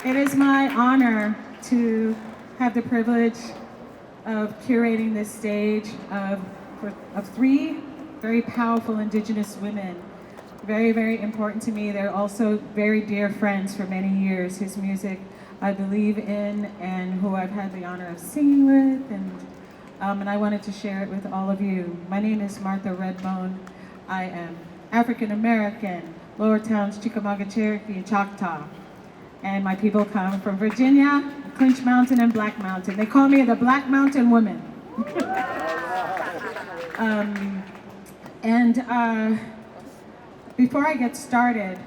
It is my honor to have the privilege of curating this stage of three very powerful Indigenous women. Very, very important to me. They're also very dear friends for many years, whose music I believe in and who I've had the honor of singing with, and I wanted to share it with all of you. My name is Martha Redbone. I am African American, Lower Towns, Chickamauga, Cherokee, and Choctaw. And my people come from Virginia, Clinch Mountain, and Black Mountain. They call me the Black Mountain Woman. Before I get started,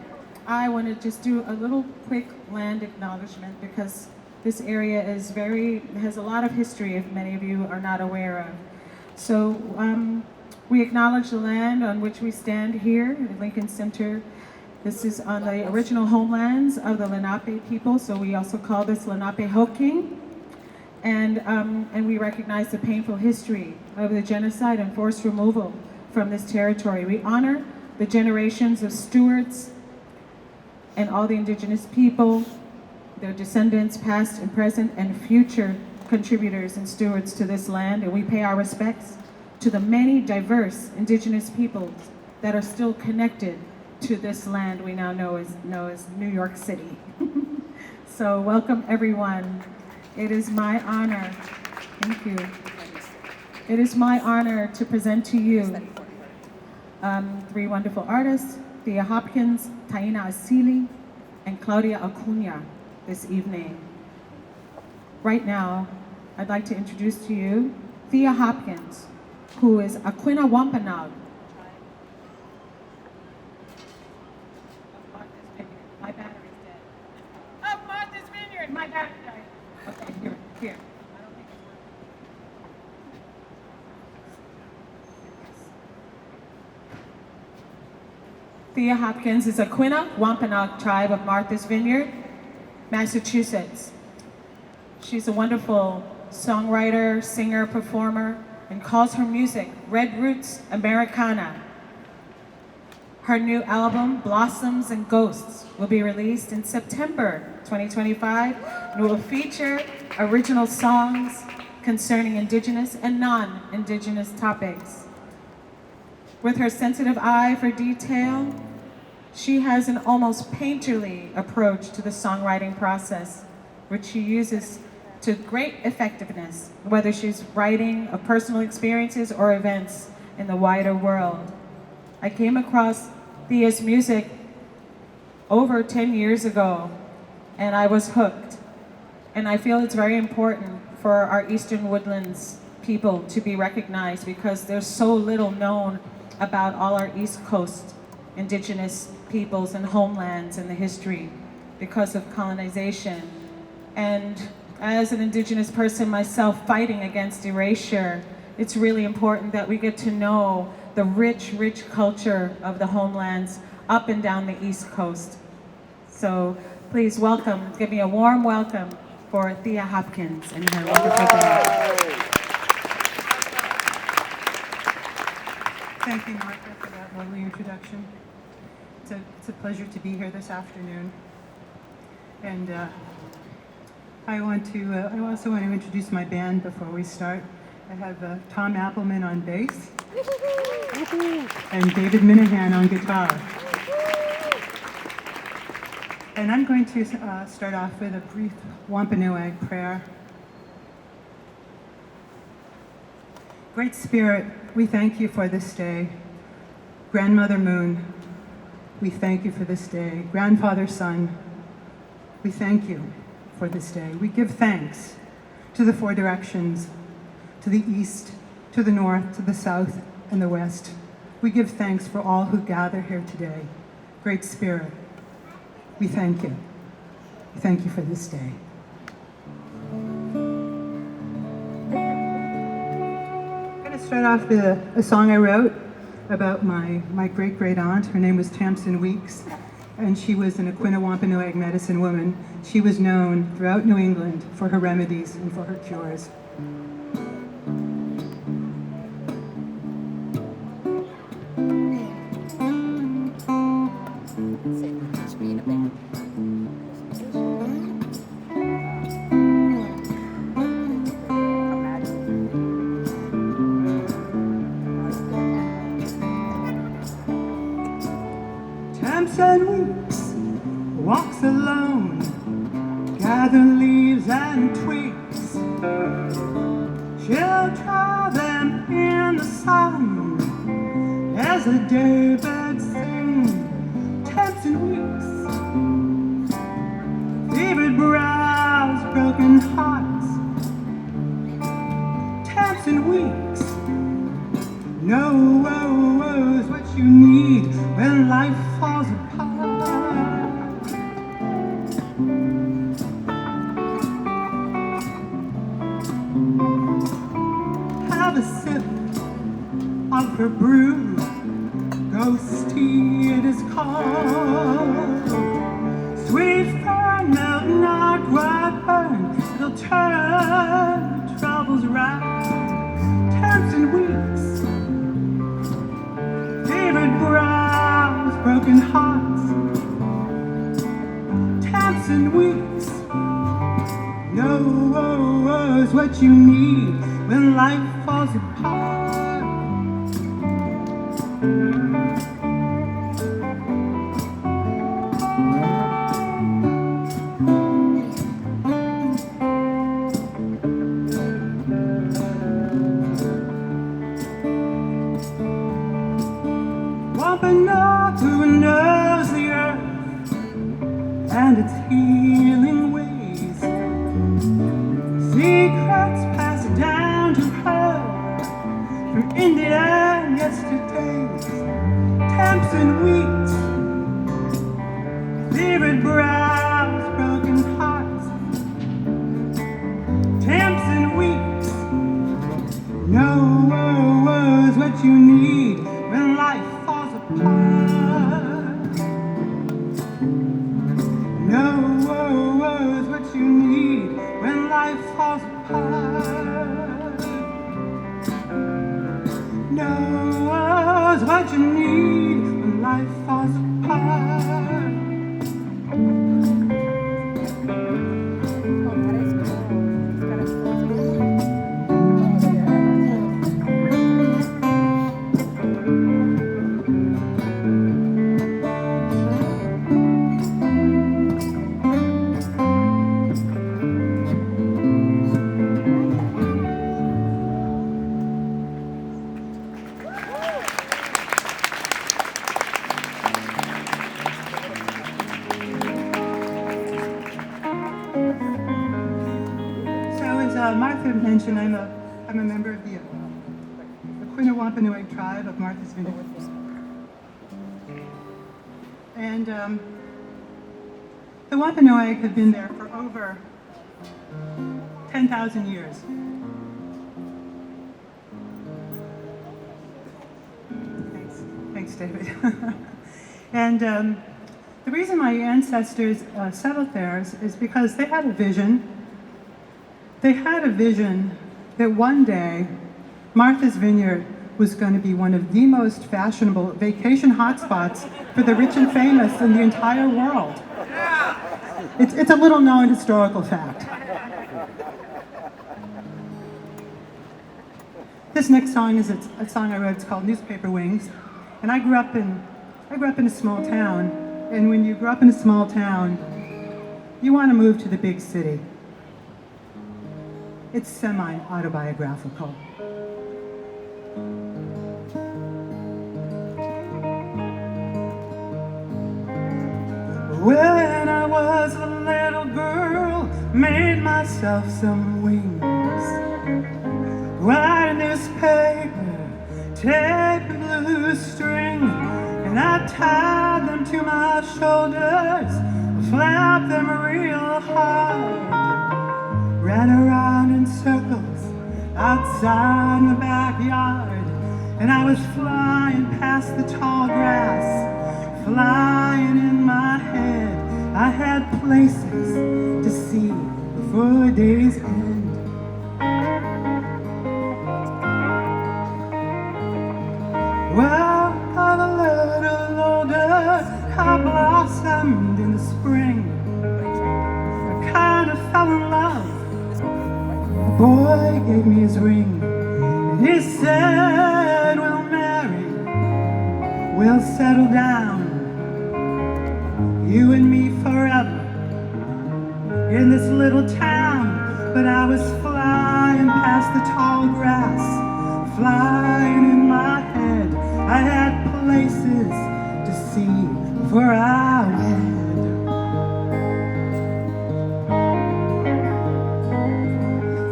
I want to just do a little quick land acknowledgement because this area has a lot of history, if many of you are not aware of. So we acknowledge the land on which we stand here at Lincoln Center. This is on the original homelands of the Lenape people, so we also call this Lenape Hoking. And we recognize the painful history of the genocide and forced removal from this territory. We honor the generations of stewards and all the Indigenous people, their descendants, past and present and future contributors and stewards to this land, and we pay our respects to the many diverse Indigenous peoples that are still connected to this land we now know as New York City. So welcome everyone. It is my honor, thank you. It is my honor to present to you three wonderful artists, Thea Hopkins, Taina Asili, and Claudia Aquinnah this evening. Right now, I'd like to introduce to you Thea Hopkins, who is Aquinnah Wampanoag. My battery's dead. Of Martha's Vineyard, my battery died. Okay, here. I don't think it's working. Thea Hopkins is Aquinnah Wampanoag tribe of Martha's Vineyard, Massachusetts. She's a wonderful songwriter, singer, performer, and calls her music Roots Americana. Her new album, Blossoms and Ghosts, will be released in September 2025 and will feature original songs concerning Indigenous and non-Indigenous topics. With her sensitive eye for detail, she has an almost painterly approach to the songwriting process, which she uses to great effectiveness, whether she's writing of personal experiences or events in the wider world. I came across Thea's music over 10 years ago, and I was hooked. And I feel it's very important for our Eastern Woodlands people to be recognized because there's so little known about all our East Coast Indigenous peoples and homelands and the history because of colonization. And as an Indigenous person myself fighting against erasure, it's really important that we get to know the rich, rich culture of the homelands up and down the East Coast. So please welcome, give me a warm welcome for Thea Hopkins and her wonderful band. Thank you, Martha, for that lovely introduction. It's a pleasure to be here this afternoon. And I also want to introduce my band before we start. I have Tom Appleman on bass and David Minahan on guitar. And I'm going to start off with a brief Wampanoag prayer. Great Spirit, we thank you for this day. Grandmother Moon, we thank you for this day. Grandfather Sun, we thank you for this day. We give thanks to the four directions, to the east, to the north, to the south, and the west. We give thanks for all who gather here today. Great Spirit, we thank you. We thank you for this day. I'm going to start off with a song I wrote about my great-great aunt. Her name was Tamsin Weeks, and she was an Aquinnah Wampanoag medicine woman. She was known throughout New England for her remedies and for her cures. weeps and weeps, walks alone, gather leaves and twigs. She'll dry them in the sun as the daybirds sing. Tempts and weeps, fevered brows, broken hearts. Tempts and weeps, no woes what you need when life falls apart. Have a sip of her brew, Ghost tea it is called. Sweet fern, melt not, ripe burn, it'll turn the troubles round. Tempts and weeks, fevered brows, broken hearts. Tempts and weeks, no woes what you need when life falls apart. Wampanoag, who knows the earth and its healing ways, secrets passed down to her from Indian yesterdays. Tempts and weeks, fevered brows, broken hearts. Tempts and weeks, no woes what you need when life falls apart. No woes what you need when life falls apart. No woes what you need when life falls apart. Martha mentioned, I'm a member of the Aquinnah Wampanoag tribe of Martha's Vineyard. And the Wampanoag have been there for over 10,000 years. Thanks, David. And the reason my ancestors settled there is because they had a vision. They had a vision that one day Martha's Vineyard was going to be one of the most fashionable vacation hotspots for the rich and famous in the entire world. It's a little known historical fact. This next song is a song I wrote. It's called Newspaper Wings. And I grew up in a small town. And when you grow up in a small town, you want to move to the big city. It's semi-autobiographical. When I was a little girl, made myself some wings. Write a newspaper, tape and blue string, and I tied them to my shoulders, flapped them real hard. Ran around in circles outside my backyard, and I was flying past the tall grass, flying in my head. I had places to see before day's end. Well, I'm a little older, I blossomed in the spring. I kind of fell in love. The boy gave me his ring, and he said, we'll marry, we'll settle down. you and me forever in this little town. But I was flying past the tall grass, flying in my head. I had places to see before I wed.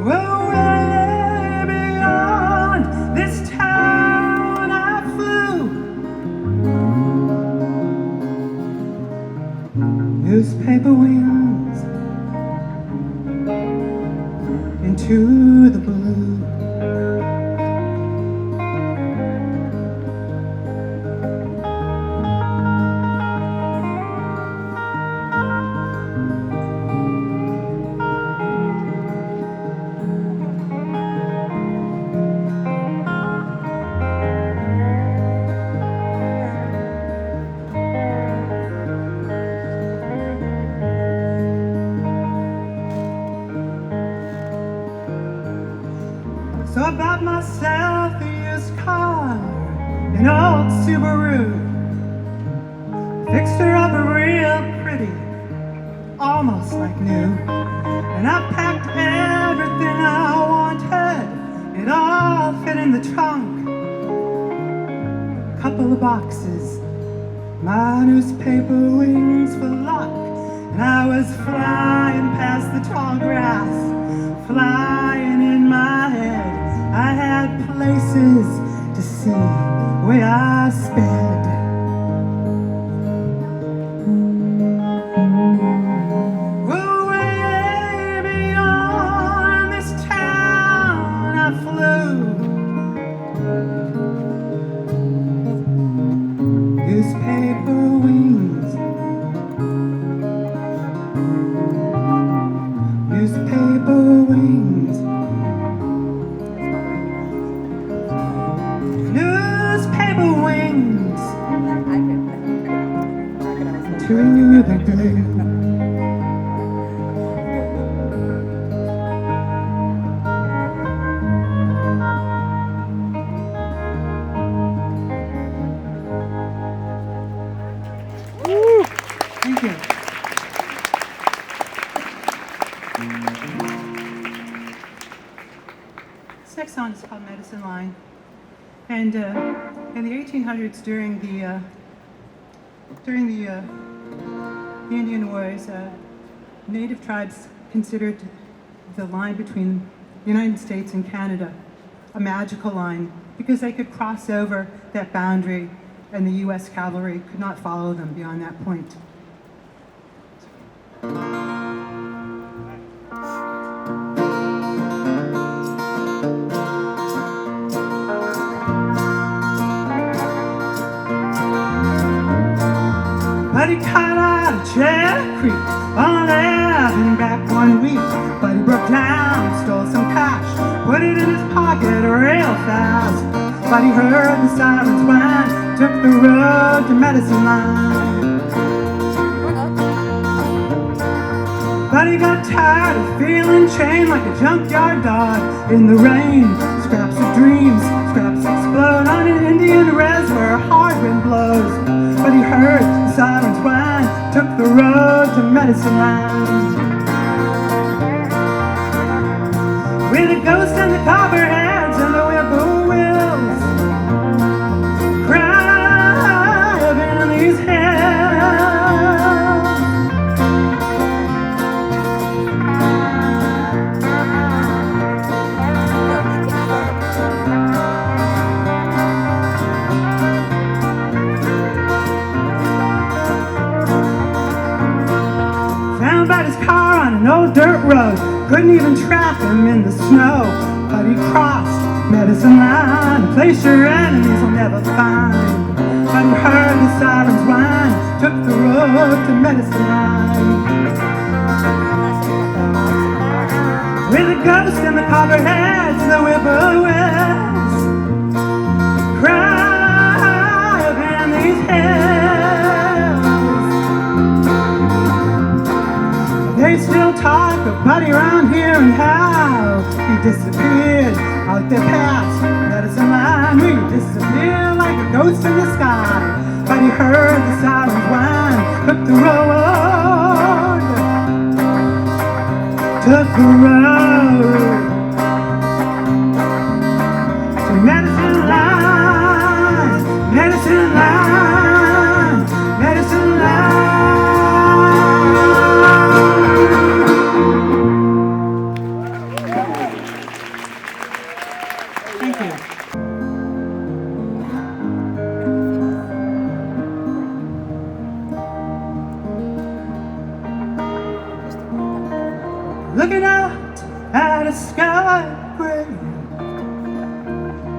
Well, way beyond this town I flew. Newspaper wings into the blue. So I bought myself a used car, an old Subaru. Fixed her up real pretty, almost like new. And I packed everything I wanted, it all fit in the trunk. Couple of boxes, my newspaper wings for luck. And I was flying past the tall grass, flying in my head. I had places to see where I sped. Well, way beyond this town I flew. Newspaper wings, newspaper wings. Newspaper wings to the blue. Thank you. This next song is called Medicine Line. And in the 1800s, during the Indian Wars, Native tribes considered the line between the United States and Canada a magical line because they could cross over that boundary and the U.S. cavalry could not follow them beyond that point. But he cut out a Cherry Creek on and back one week. But he broke down, stole some cash, put it in his pocket real fast. But he heard the sirens whine, took the road to Medicine Line. But he got tired of feeling chained like a junkyard dog in the rain. Scraps of dreams, scraps explode on an Indian res where hard wind blows. But he heard the sirens whine, took the road to Medicine Line. With the ghosts and the copperheads and the whippoorwills cry up in these hills. Found by his car on an old dirt road, couldn't even trap him in the snow. But he crossed Medicine Line, a place your enemies will never find. But he heard the sirens whine, took the road to Medicine Line. With the ghosts and the copperheads and the whippoorwills cry up in these hills. They still talk of Buddy around here and how he disappeared out there past Medicine Line. We disappeared like a ghost in the sky. But he heard the sirens whine, took the road, took the road to medicine line, medicine line, medicine line. Thank you. Looking out at a sky gray,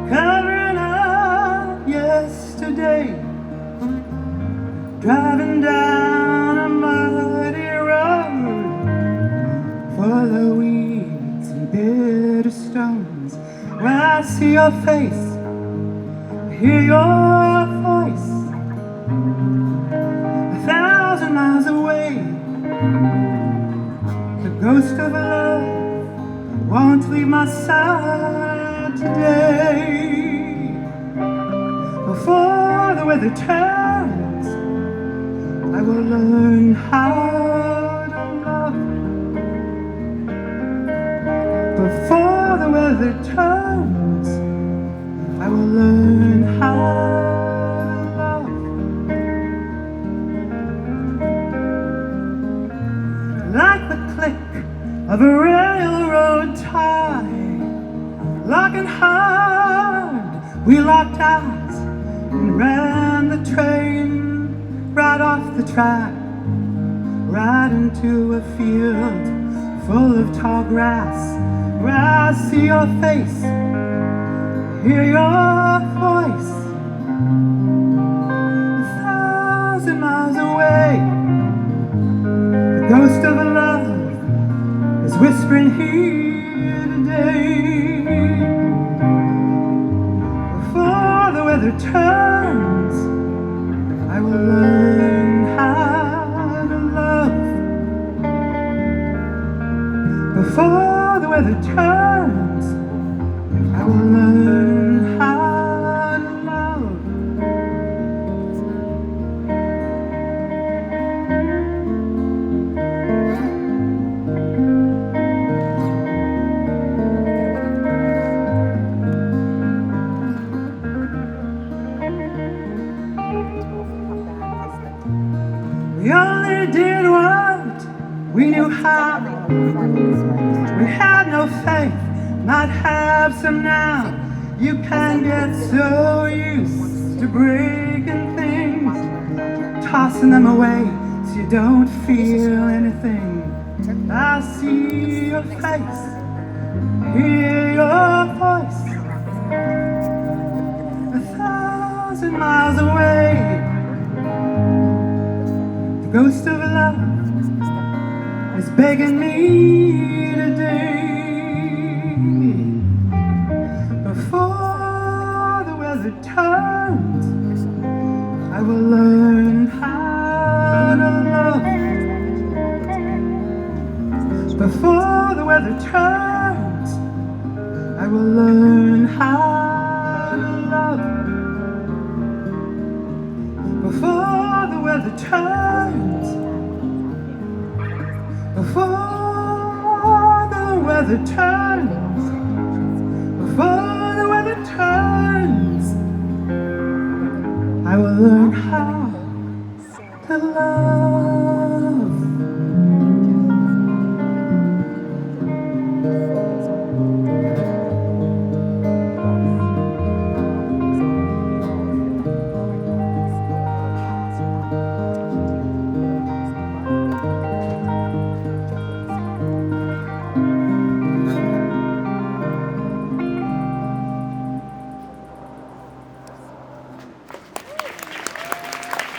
covering up yesterday, driving down a muddy road full of weeds and bitter stones. When I see your face, hear your voice, 1,000 miles away. The ghost of a love won't leave my side today. Before the weather turns, I will learn how to love. Before the weather turns, I will learn how to love. Like the click of a railroad tie, locking hard, we locked eyes and ran the train right off the track, right into a field full of tall grass, where I see your face, hear your voice, 1,000 miles away. The ghost of a love is whispering here today. Before the weather turns, I will learn how to love. Before the weather turns, I will learn how to love. We only did what we knew how. We had no faith, might have some now. You can get so used to breaking things, tossing them away so you don't feel anything. I see your face, hear your voice, 1,000 miles away. The ghost of love is begging me today. Before the weather turns, I will learn how to love. Before the weather turns, I will learn how to love. Before the weather turns, before the weather turns, before the weather turns, I will learn how to love.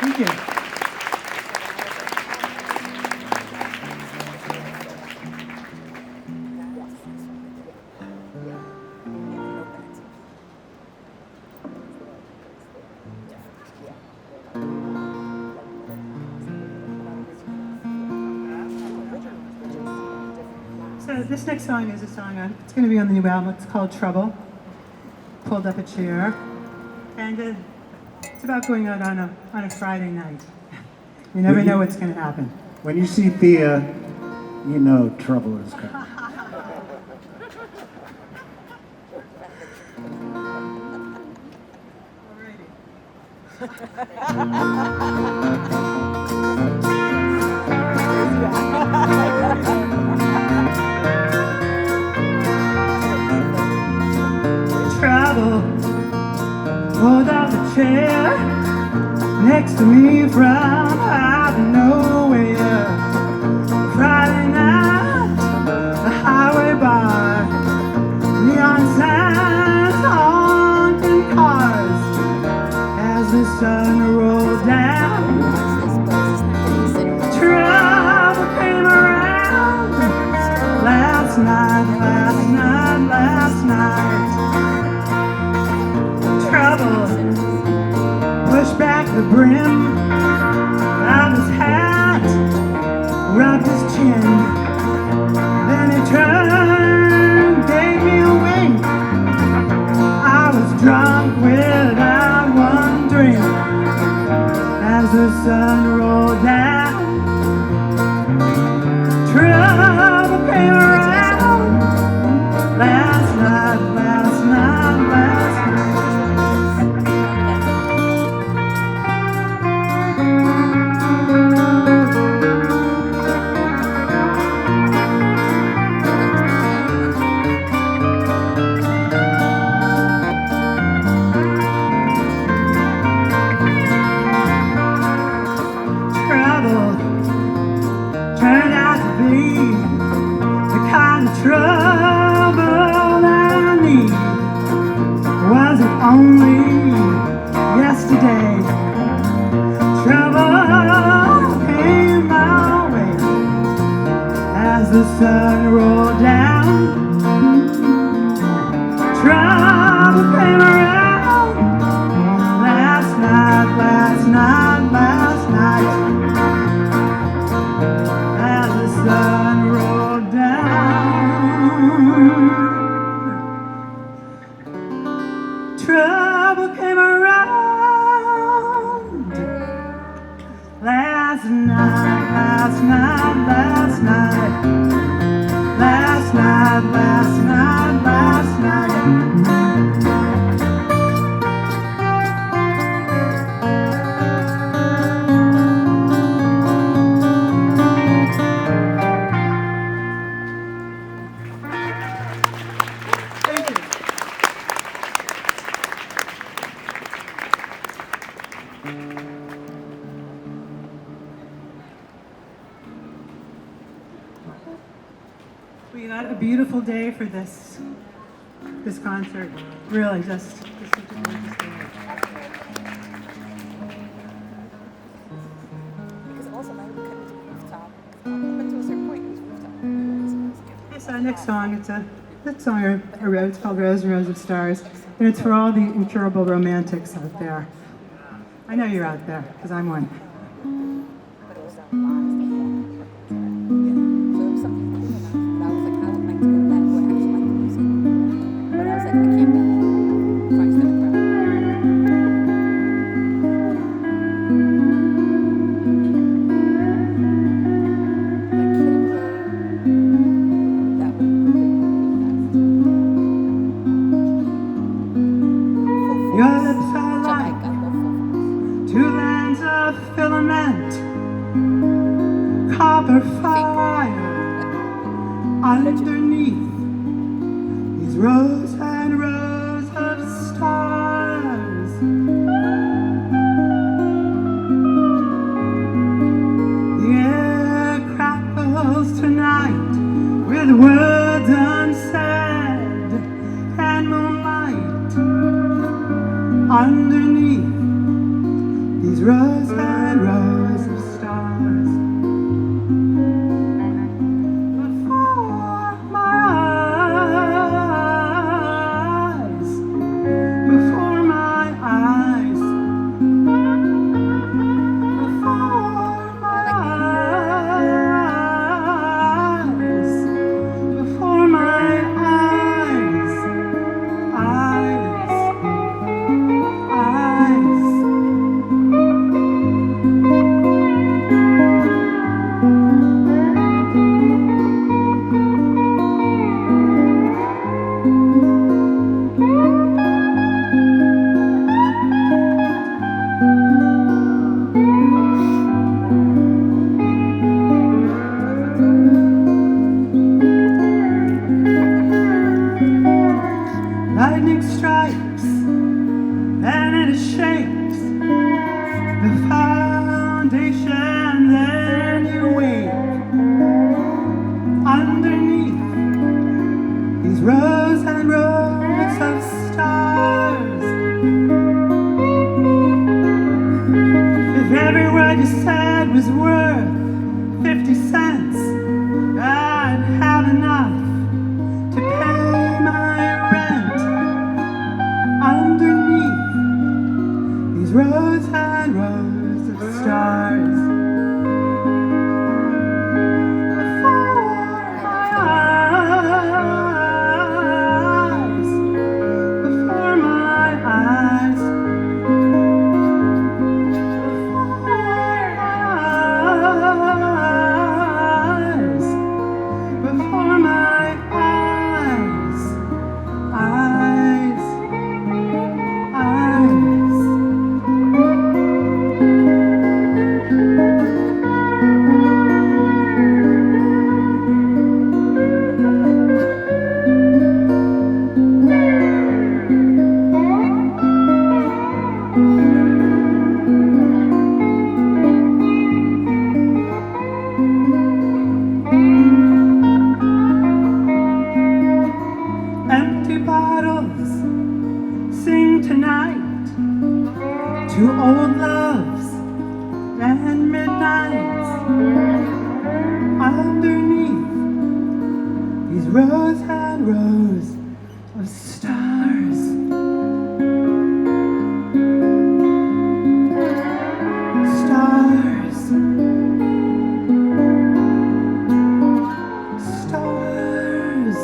Thank you. So this next song is a song, it's going to be on the new album. It's called Trouble. Pulled up a chair. And it's about going out on a Friday night. You never know what's going to happen. When you see Thea, you know trouble is coming. Trouble, pulled out the chair next to me from out of nowhere. Friday night, the highway bar, neon signs, honking cars as the sun rolled down. Trouble came around last night. Trouble pushed back the brim of his hat, rubbed his chin, then he turned, gave me a wink. I was drunk without one drink as the sun rolled down. Trouble came around last night. Trouble I need. Was it only yesterday? Trouble came my way as the sun rolled down. Trouble came around last night. As the sun rolled down. Trouble came around last night. We got a beautiful day for this concert. Really, just such a gorgeous day. Because also now we couldn't do rooftop. Up until a certain point, it was rooftop. This next song, it's a song I wrote. It's called Rose and Rose of Stars, and it's for all the incurable romantics out there. I know you're out there, because I'm one. But it was that last thing. So there was something thinking about it. But I was like, I would like to go to that who actually like the music. But I was like, I can't be Christ in the crowd. Like Kid and Play, that would really be fast. Your lips are like Jamaica, go full force. two lands of filament, copper fire underneath these rows and rows of stars. The air crackles tonight with words unsaid and moonlight underneath these rows and rows of stars. Before my eyes, before my eyes, before my eyes, before my eyes, eyes. If every word you said was worth 50 cents, I'd have enough to pay my rent. Underneath these rows and rows of stars, before my eyes, before my eyes, before my eyes, eyes, eyes. Empty bottles sing tonight to old loves and midnights. Underneath these rows and rows of stars, stars, stars.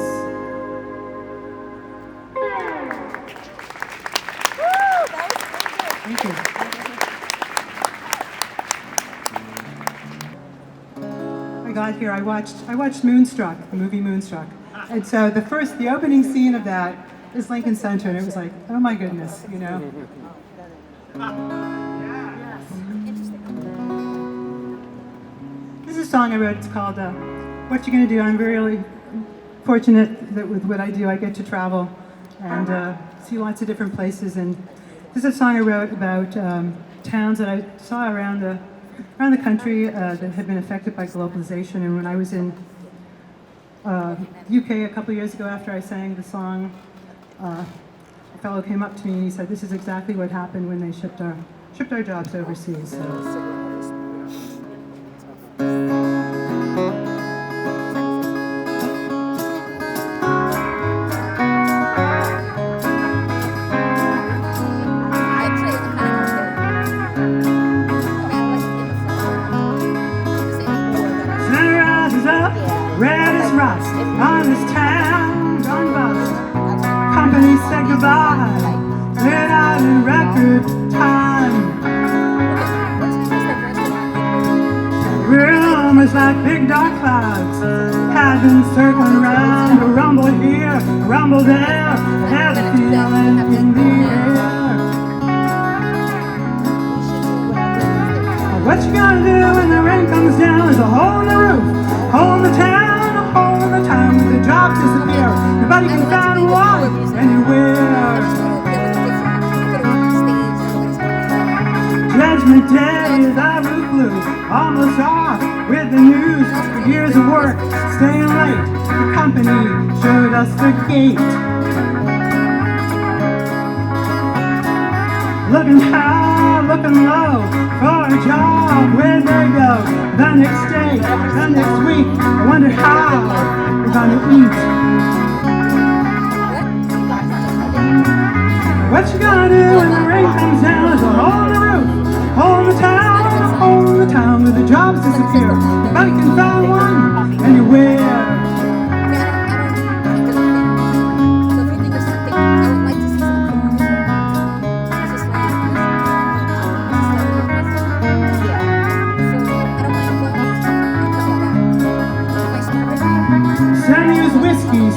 Thank you. I got here, I watched Moonstruck, the movie Moonstruck. And so the opening scene of that is Lincoln Center, and it was like, oh my goodness, you know. This is a song I wrote, it's called What You Gonna Do. I'm really fortunate that with what I do, I get to travel and see lots of different places. And this is a song I wrote about towns that I saw around the country that had been affected by globalization. And when I was in UK a couple years ago, after I sang the song, a fellow came up to me and he said, "This is exactly what happened when they shipped our jobs overseas." So. Red as rust on this town gone bust. Company said goodbye without a record time. Rumors like big dark clouds had been circling around. A rumble here, a rumble there, there's a feeling in the air. What you gonna do when the rain comes down? There's a hole in the roof, hole in the town. When the jobs disappear, nobody can find one anywhere. Judgment Day is out of the blue, almost off with the news. For years of work, staying late, the company showed us the gate. Looking high, looking low, for a job, where'd they go? The next day, the next week, I wonder how we're gonna eat. What you gonna do when the rain comes down? There's a hole in the roof, hole in the town, a hole in the town where the jobs disappear. Nobody can find one anywhere.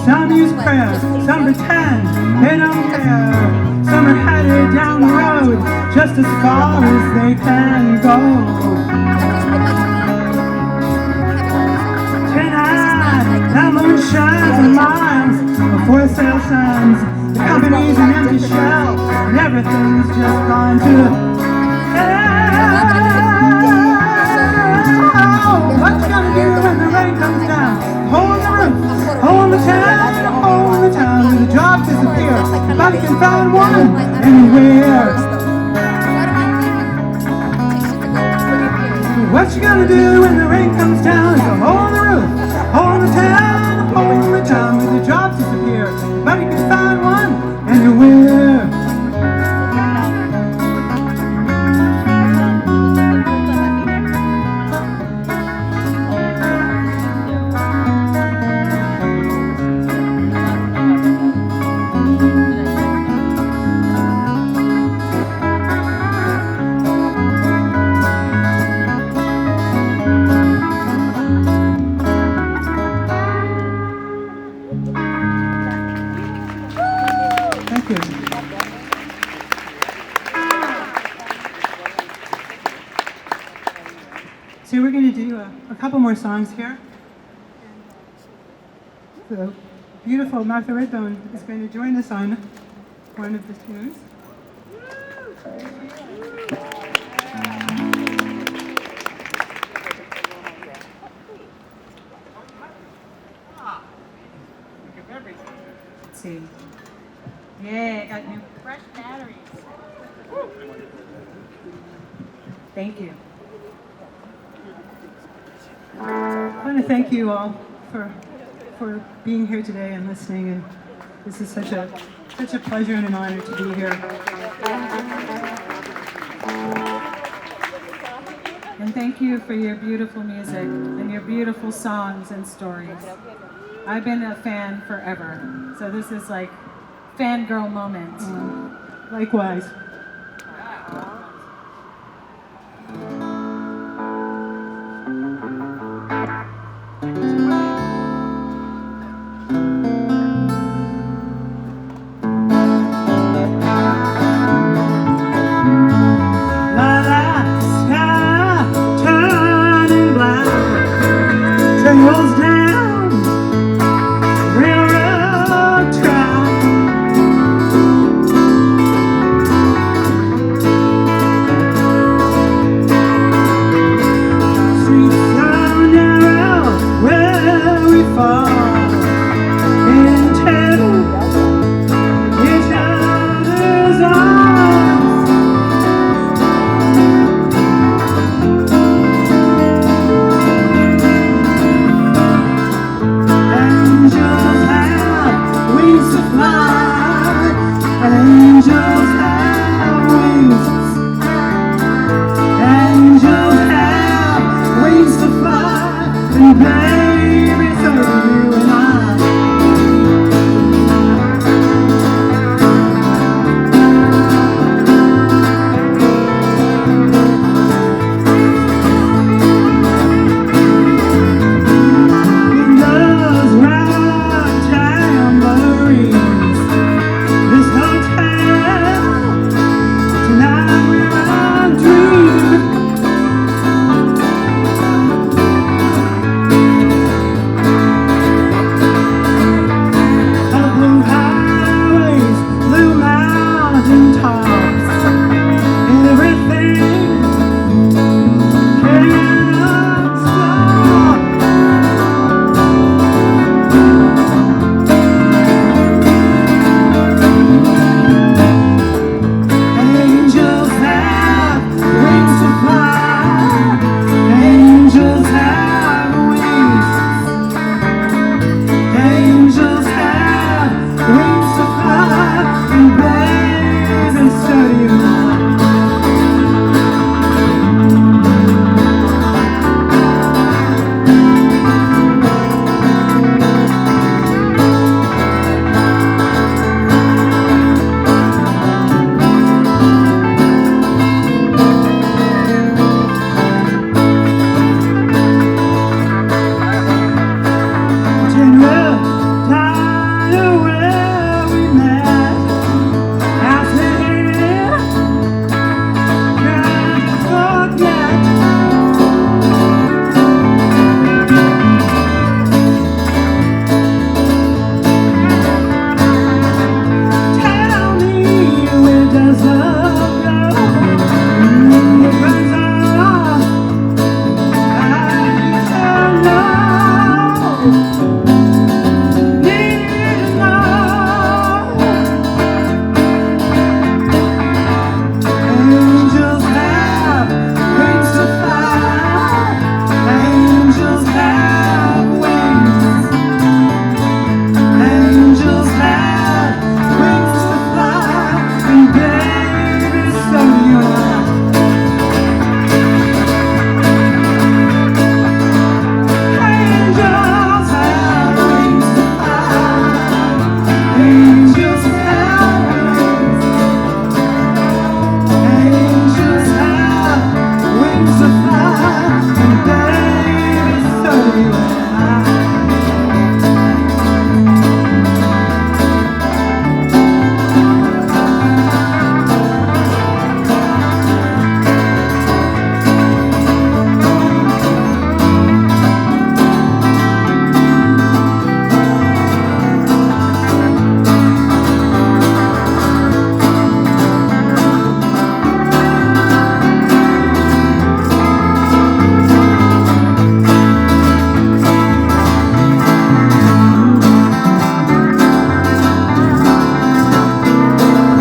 Some use prayers, some pretend they don't care. Some are headed down the road just as far as they can go. Tonight, that moon shines for miles before the sail signs. The company's an empty shell, and everything's just gone to hell. What you gonna do when the rain comes down? Hold the roof, hold the town, hold the town, and the jobs disappear. Nobody can find one anywhere. What you gonna do when the rain comes down? Go hold the roof, hold the town, hold the town when the jobs disappear. But you can find one anywhere. Thank you. So we're going to do a couple more songs here. The beautiful Martha Redbone is going to join us on one of the tunes. Let's see. Yeah, I got new fresh batteries. Thank you. I want to thank you all for being here today and listening. And this is such a pleasure and an honor to be here. And thank you for your beautiful music and your beautiful songs and stories. I've been a fan forever. So this is like fangirl moment. Likewise.